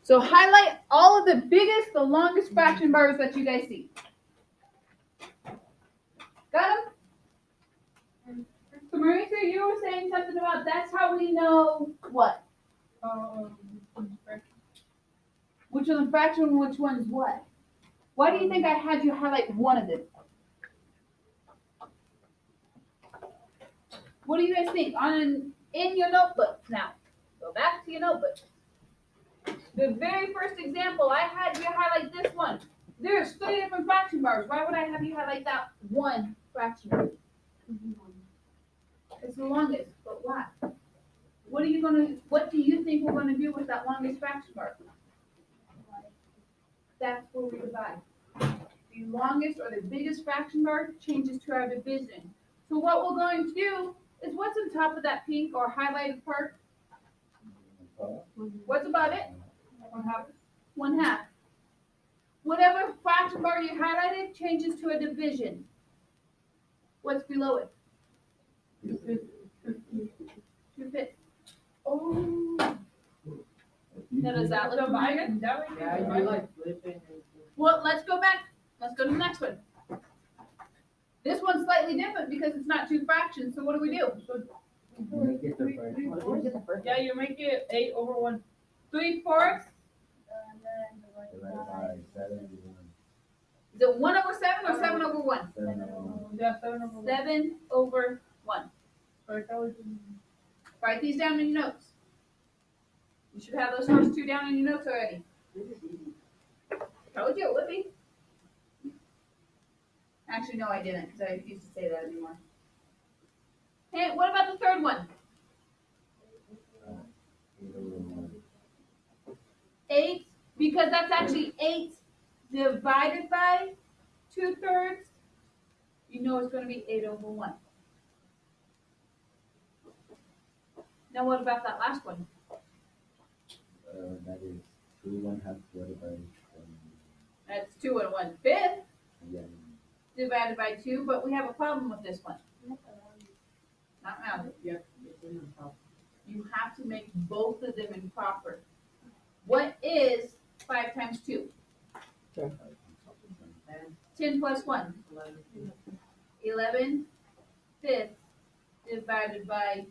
So highlight all of the biggest, the longest fraction bars that you guys see. Got them? So Marisa, you were saying something about that's how we know what? Which one's fraction and which one's what? Why do you think I had you highlight one of them? What do you guys think? In your notebook now. Go back to your notebook. The very first example, I had you highlight this one. There's 3 different fraction bars. Why would I have you highlight that one fraction bar? It's the longest, but why? What do you think we're gonna do with that longest fraction bar? That's where we divide. The longest or the biggest fraction bar changes to our division. So what we're going to do is what's on top of that pink or highlighted part? What's above it? 1/2. Whatever fraction bar you highlighted changes to a division. What's below it? 2/5. Oh. Now does that look familiar? Well, let's go back. Let's go to the next one. This one's slightly different because it's not 2 fractions. So what do? Yeah, you make it 8/1. 3/4. Is it 1/7 or 7/1? 7/1. Write these down in your notes. You should have those first 2 down in your notes already. Told you it would be. Actually, no, I didn't because I refuse to say that anymore. Hey, what about the third one? 8, because that's actually 8 divided by 2/3. You know it's going to be 8/1. Now what about that last one? That is 2 1/2 divided by 1. That's 2 1/5 Yeah. divided by 2, but we have a problem with this one. Not rounded. Yep. You have to make both of them improper. What is 5 times 2? 10 plus 1. 11/5 divided by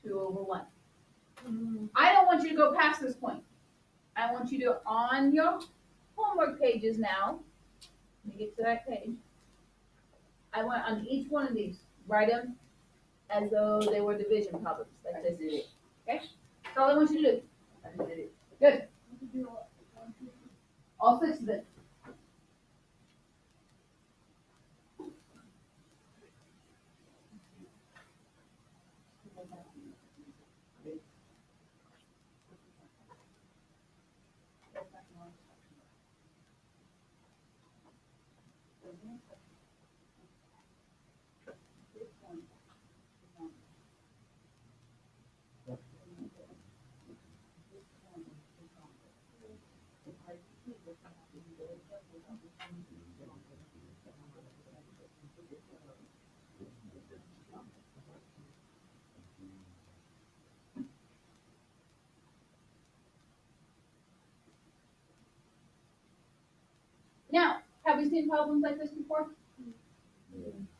2/1. I don't want you to go past this point. I want you to, on your homework pages now, let me get to that page. I want on each one of these, write them as though they were division problems. Like this. Okay? That's all I want you to do. Good. All 6 of them. Now, have we seen problems like this before?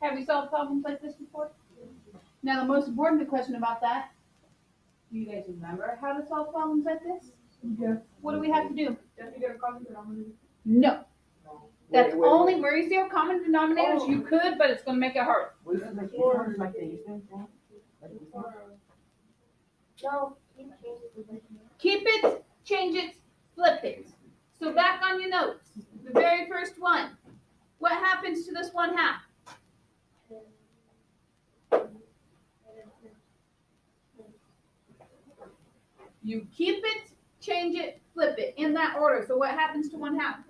Have we solved problems like this before? Now, the most important question about that, do you guys remember how to solve problems like this? Yeah. What do we have to do? Don't you get a common denominator? No. That's only Mauricio common denominators. You could, but it's going to make it hard. No, Keep it, change it, flip it. So back on your notes, the very first one. What happens to this 1/2? You keep it, change it, flip it in that order. So what happens to 1/2?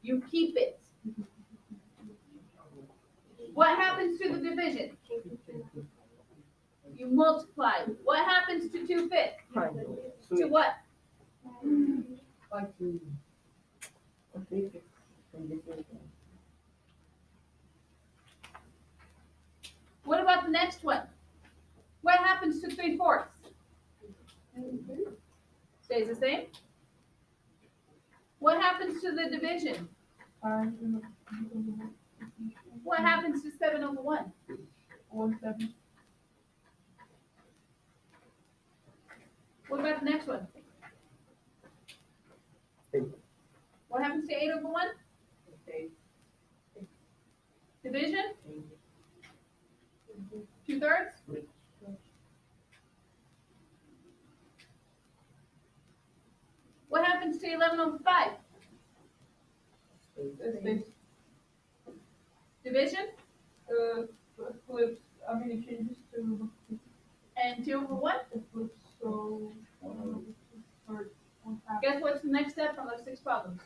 You keep it. What happens to the division? You multiply. What happens to 2/5? To what? What about the next one? What happens to 3/4? Stays the same? What happens to the division? What happens to 7/1? 1/7. What about the next one? What happens to 8/1? Division? 2/3? What happens to 11/5? Division? Flips, it changes to, And 2/1? it flips, so, or 1/2. Guess what's the next step on those 6 problems?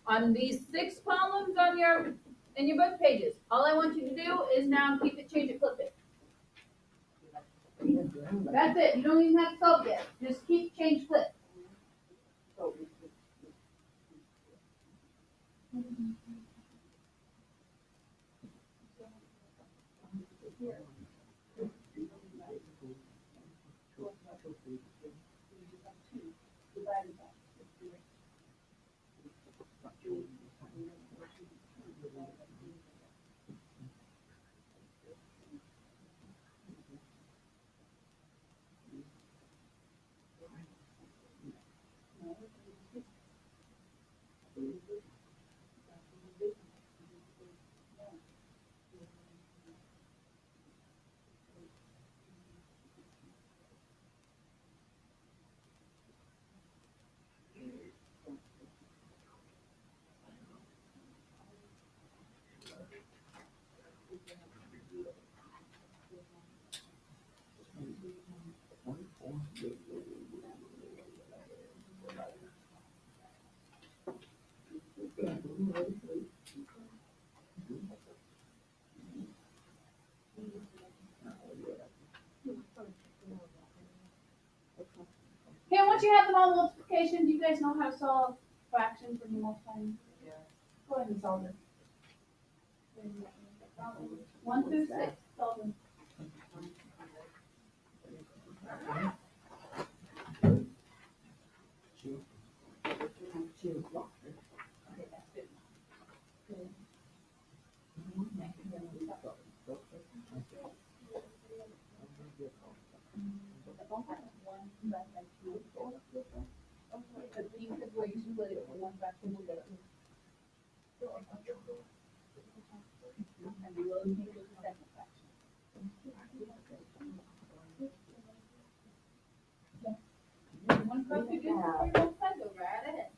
On these 6 columns in your book pages, all I want you to do is now keep it, change it, flip it. That's it. You don't even have to solve yet. Just keep, change, flip. Okay, once you have them all multiplication, do you guys know how to solve fractions when you multiply them? Yeah. Go ahead and solve it. 1 through 6, solve them. Where you split it from one fraction to the other. And below you take the second fraction. You want to go through this before you multiply? Go right ahead.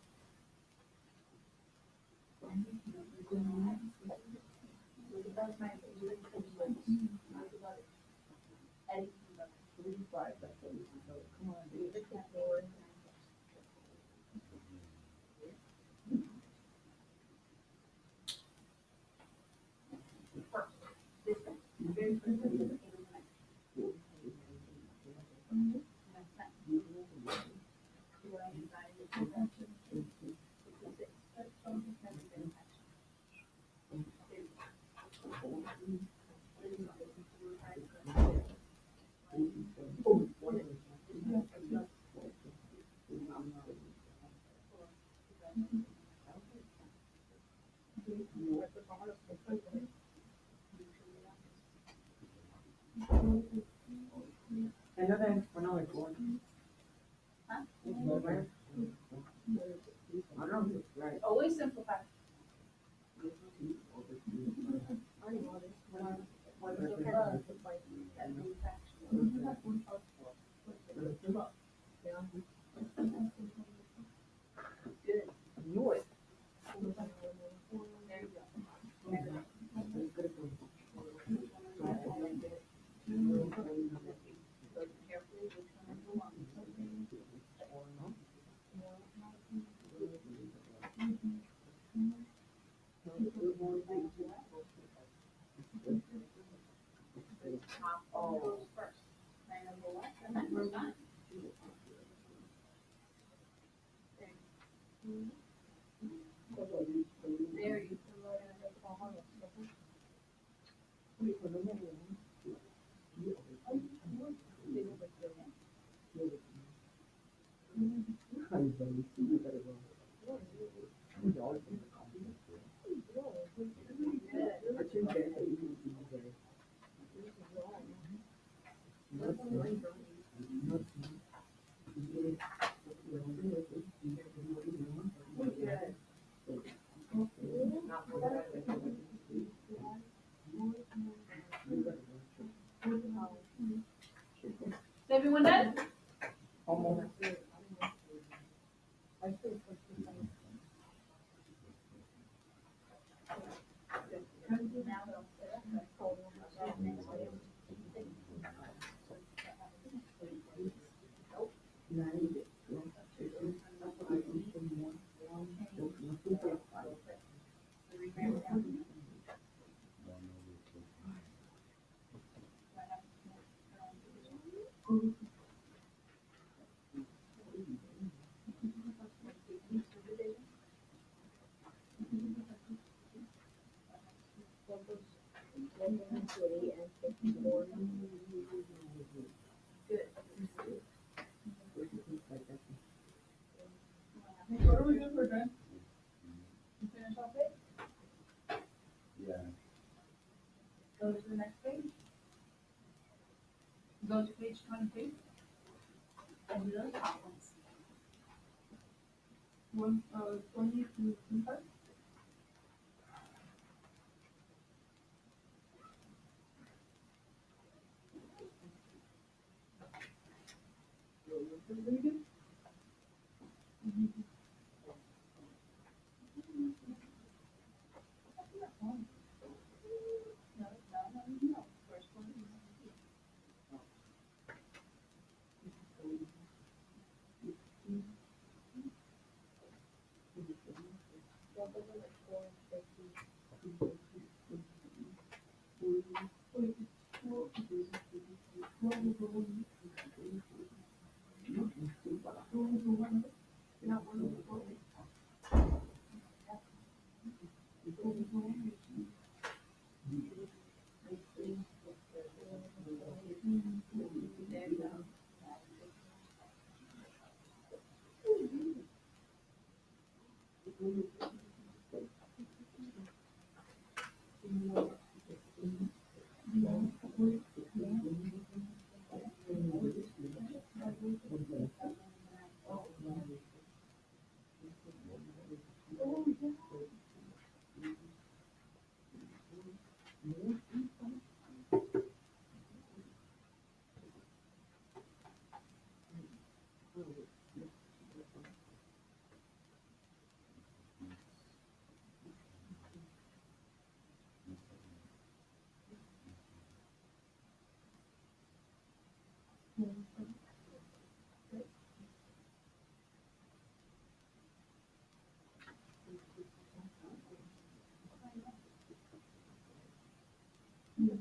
Always simplify. There you go. Is everyone done? What are we doing for done? You finish off it? Yeah. Go to the next page. Go to page 22. And do those top ones. 20 to 25? No. First one. There you go.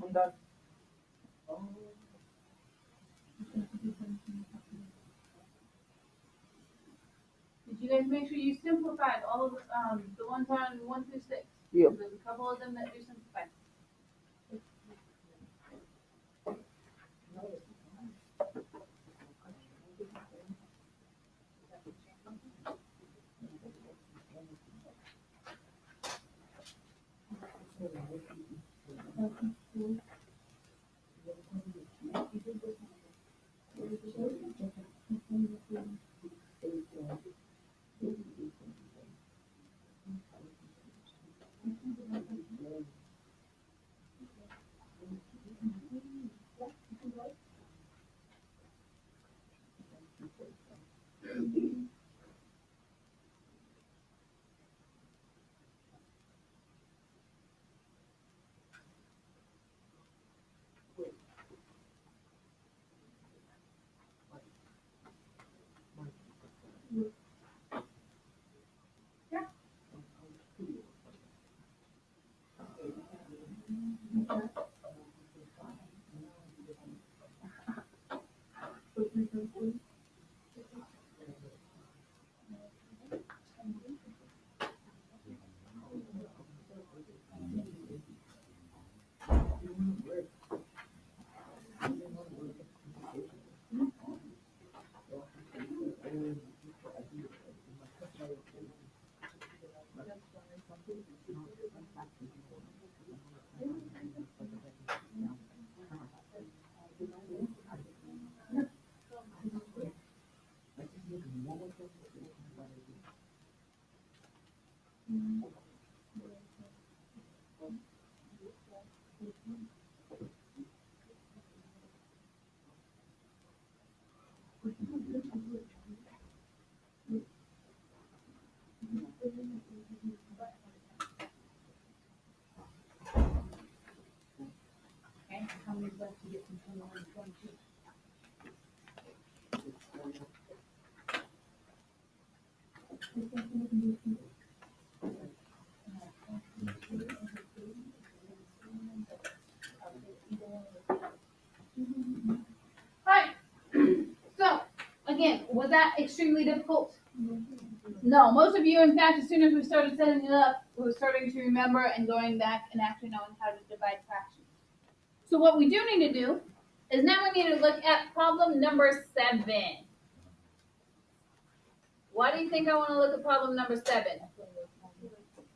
I'm done. Did you guys make sure you simplified all of the ones on 1 through 6? Yep. There's a couple of them that do simplify. Alright, so, again, was that extremely difficult? No, most of you, in fact, as soon as we started setting it up, we were starting to remember and going back and actually knowing how to divide fractions. So what we do need to do is now we need to look at problem number 7. Why do you think I want to look at problem number 7?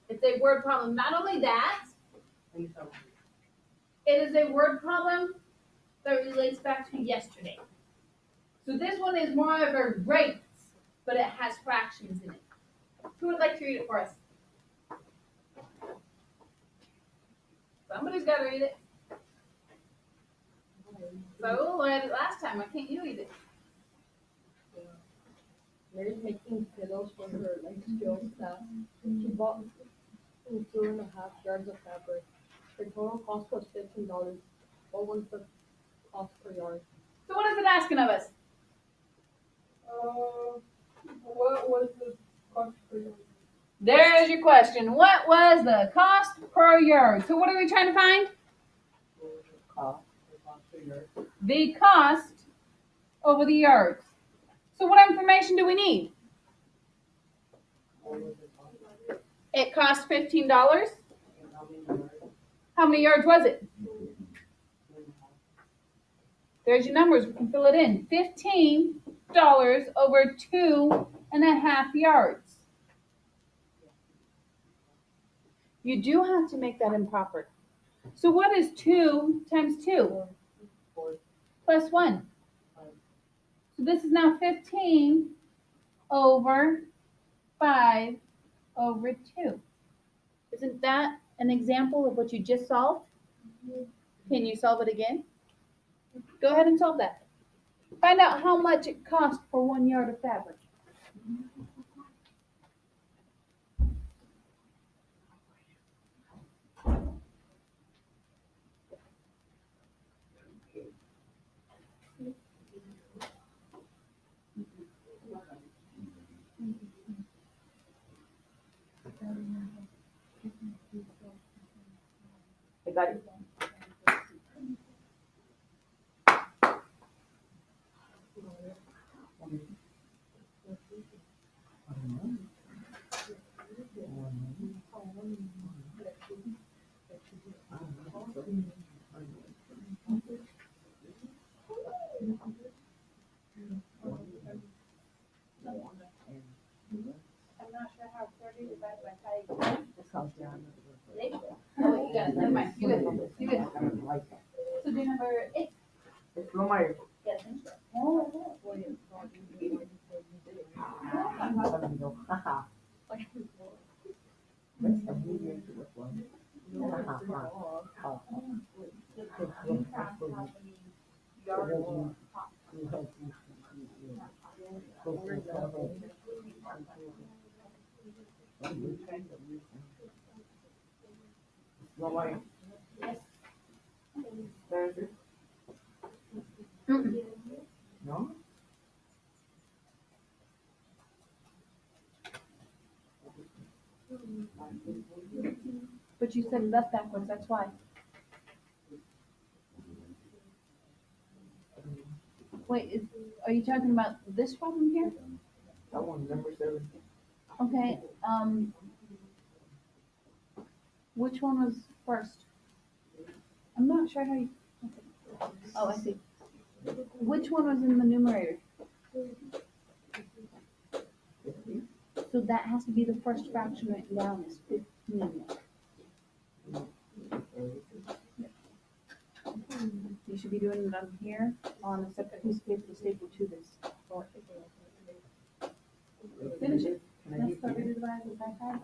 It's a word problem. Not only that, it is a word problem that relates back to yesterday. So this one is more of a rates, but it has fractions in it. Who would like to read it for us? Somebody's got to read it. So, I read it last time. Why can't you read it? Mary's making pillows for her skills class. She bought 2.5 yards of fabric. The total cost was $15. What was the cost per yard? So what is it asking of us? What was the cost for you? There's your question. What was the cost per yard? So what are we trying to find? The cost over the yards. So what information do we need? It cost $15. How many yards was it? There's your numbers. We can fill it in. $15 over 2.5 yards. You do have to make that improper. So what is 2 times 2? Plus 1. So this is now 15 over 5 over 2. Isn't that an example of what you just solved? Can you solve it again? Go ahead and solve that. Find out how much it cost for 1 yard of fabric. I got it. I'm not sure how 30 divided by 5. Oh, you got it. Never mind. You got it. You got it. So do number 8. It's Lomar. Yes. Lomar. No? But you said left backwards. That's why. Wait, are you talking about this problem here? That one, number 7. Okay. Which one was first? I'm not sure how you. Okay. Oh, I see. Which one was in the numerator? So that has to be the first fraction written down is 15. You should be doing it on here on a separate piece of paper stapled to this. Finish it. Let's start with the divided by 5.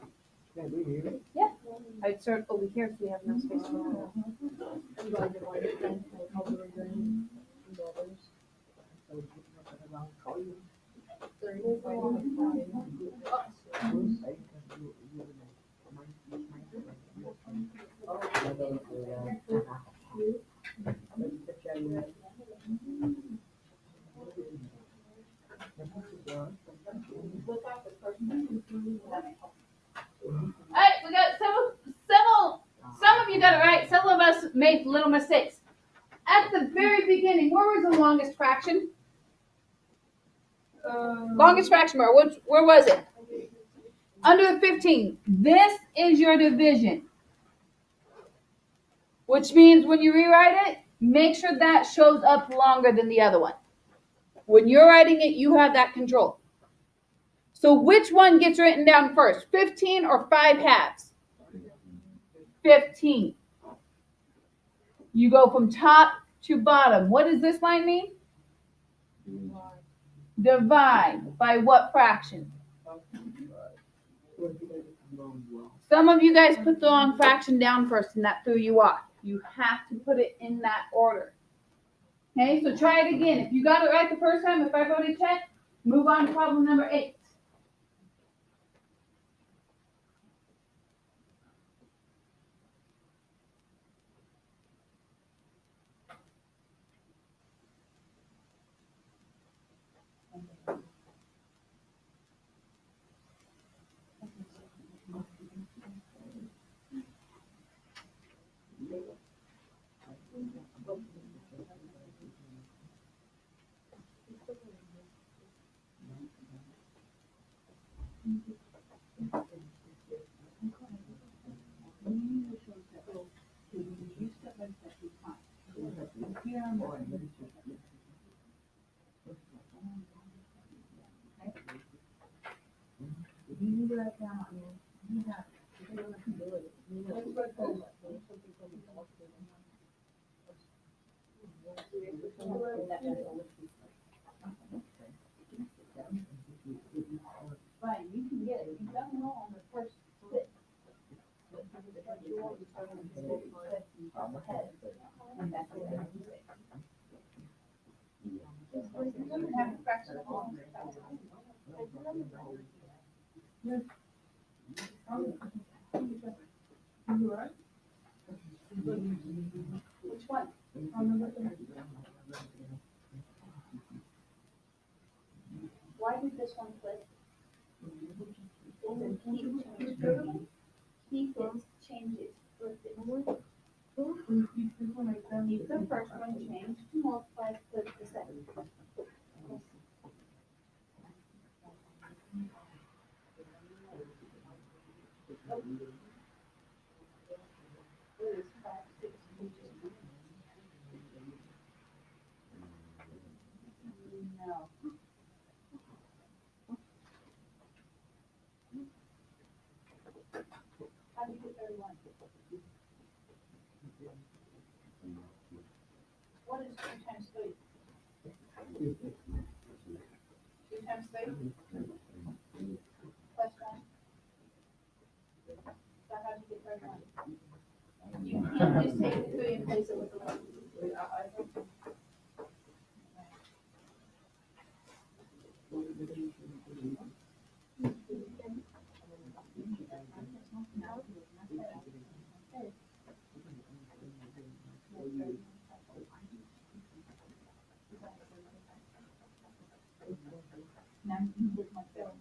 Can I do it here? Yeah. I'd start over here so we have enough space for it. Look at the person. Alright, we got some of you got it right, some of us made little mistakes. At the very beginning, where was the longest fraction? Longest fraction bar, where was it? Under the 15. This is your division. Which means when you rewrite it, make sure that shows up longer than the other one. When you're writing it, you have that control. So which one gets written down first? 15 or 5 halves? 15. You go from top to bottom. What does this line mean? Divide by what fraction? Some of you guys put the wrong fraction down first and that threw you off. You have to put it in that order. Okay, so try it again. If you got it right the first time, if I wrote a check, move on to problem number 8. Fine, you can get it. You don't know on the first split. You won't be starting to head. And that's what I'm saying. Have a fraction of all. Which one? Why did this one flip? Keep it, change it, flip it. Keep the first one, change to multiply, flip the second. No. How do you get 31? What is 2 times 3? 2 times 3? Plus 1? So how do you get 31? You can't just take the 3 and place it with the 1. Now you can get my film.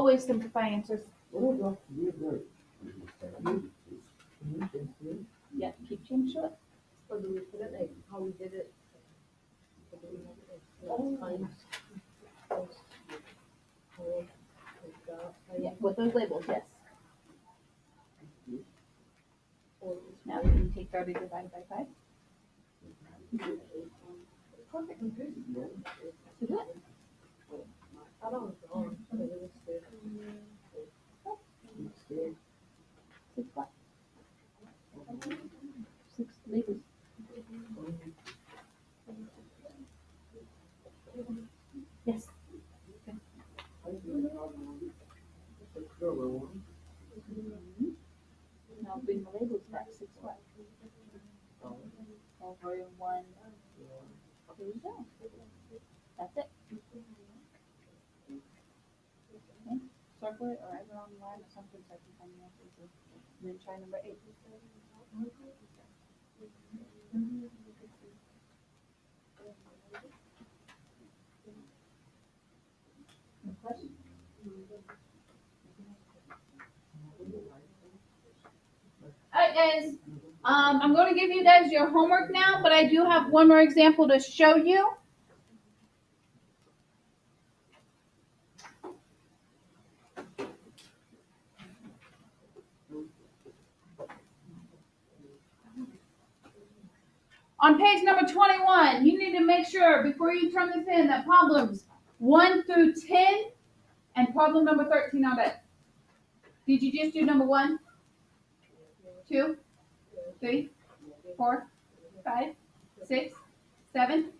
always simplify answers. What about the other? Yeah, keep change to it. Or do we put it like how we did it? Or do we have it like times? Yeah, with those labels, yes. Or Now we can take 30 divided by 5. Perfect. So do it. I don't know. But it was good. 6 what? 6 labels. Yes. Now bring the labels back. 6 what? Over 1. There you go. That's it. Okay. Circle it or write it on the line or something so I can find the answer. And then try number 8. Any questions? Alright guys, I'm going to give you guys your homework now, but I do have one more example to show you. On page number 21, you need to make sure before you turn this in that problems 1 through 10 and problem number 13 are done. Did you just do number 1, 2, 3, 4, 5, 6, 7?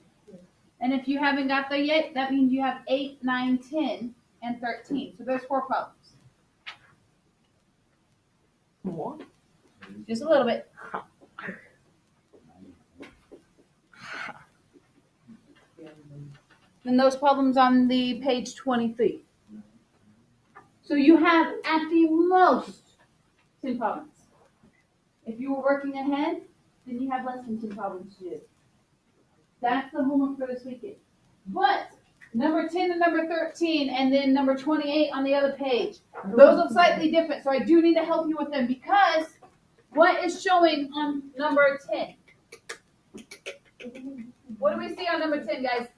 And if you haven't got there yet, that means you have 8, 9, 10, and 13. So there's 4 problems. What? Just a little bit. And those problems on the page 23. So you have at the most 10 problems. If you were working ahead, then you have less than 10 problems to do. That's the homework for this weekend. But number 10 and number 13 and then number 28 on the other page, those are slightly different. So I do need to help you with them because what is showing on number 10? What do we see on number 10, guys?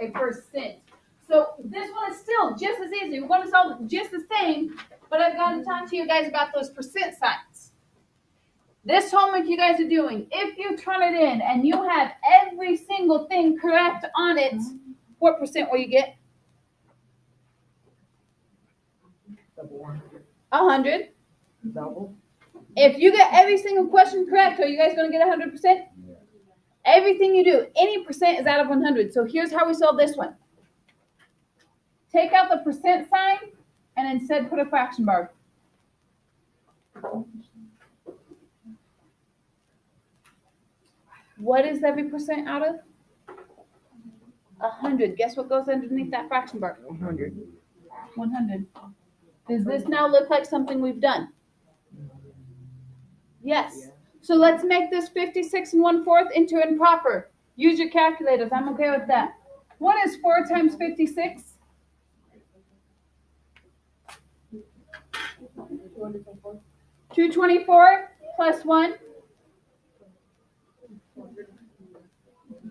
A percent. So this one is still just as easy. We're going to solve it just the same, but I've got to talk to you guys about those percent signs. This homework you guys are doing, if you turn it in and you have every single thing correct on it, what percent will you get? 100. Double. If you get every single question correct, are you guys going to get 100%? Yeah. Everything you do, any percent is out of 100. So here's how we solve this one. Take out the percent sign and instead put a fraction bar. What is every percent out of? 100. Guess what goes underneath that fraction bar? 100. 100. Does this now look like something we've done? Yes. So let's make this 56 1/4 into improper. Use your calculators. I'm okay with that. What is 4 times 56? 224 plus 1.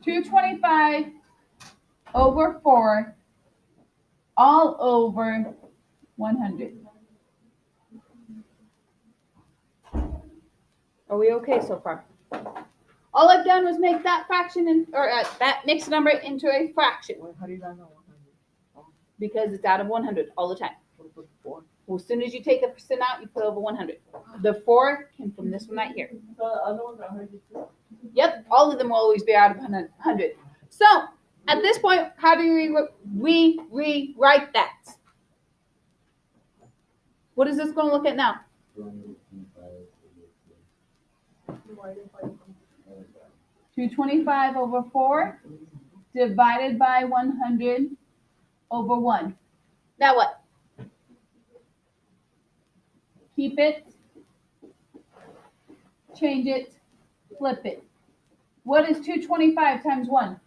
225 over 4 all over 100. Are we okay so far? All I've done was make that fraction that mixed number into a fraction Well, how do you know 100? because it's out of 100 all the time. What about 4? Well, as soon as you take the percent out, you put over 100. The 4 came from this one right here. The other ones are 100. Yep, all of them will always be out of 100. So, at this point, how do we rewrite that? What is this going to look at now? 225 over 4 divided by 100 over 1. Now what? Keep it, change it, flip it. What is 225 times 1?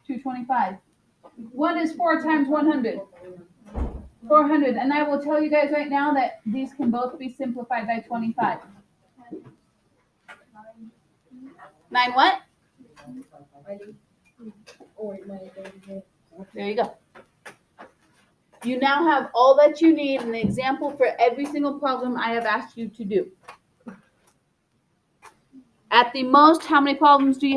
225. What is 4 times 100? 400. And I will tell you guys right now that these can both be simplified by 25. 9 what? There you go. You now have all that you need, an example for every single problem I have asked you to do. At the most, how many problems do you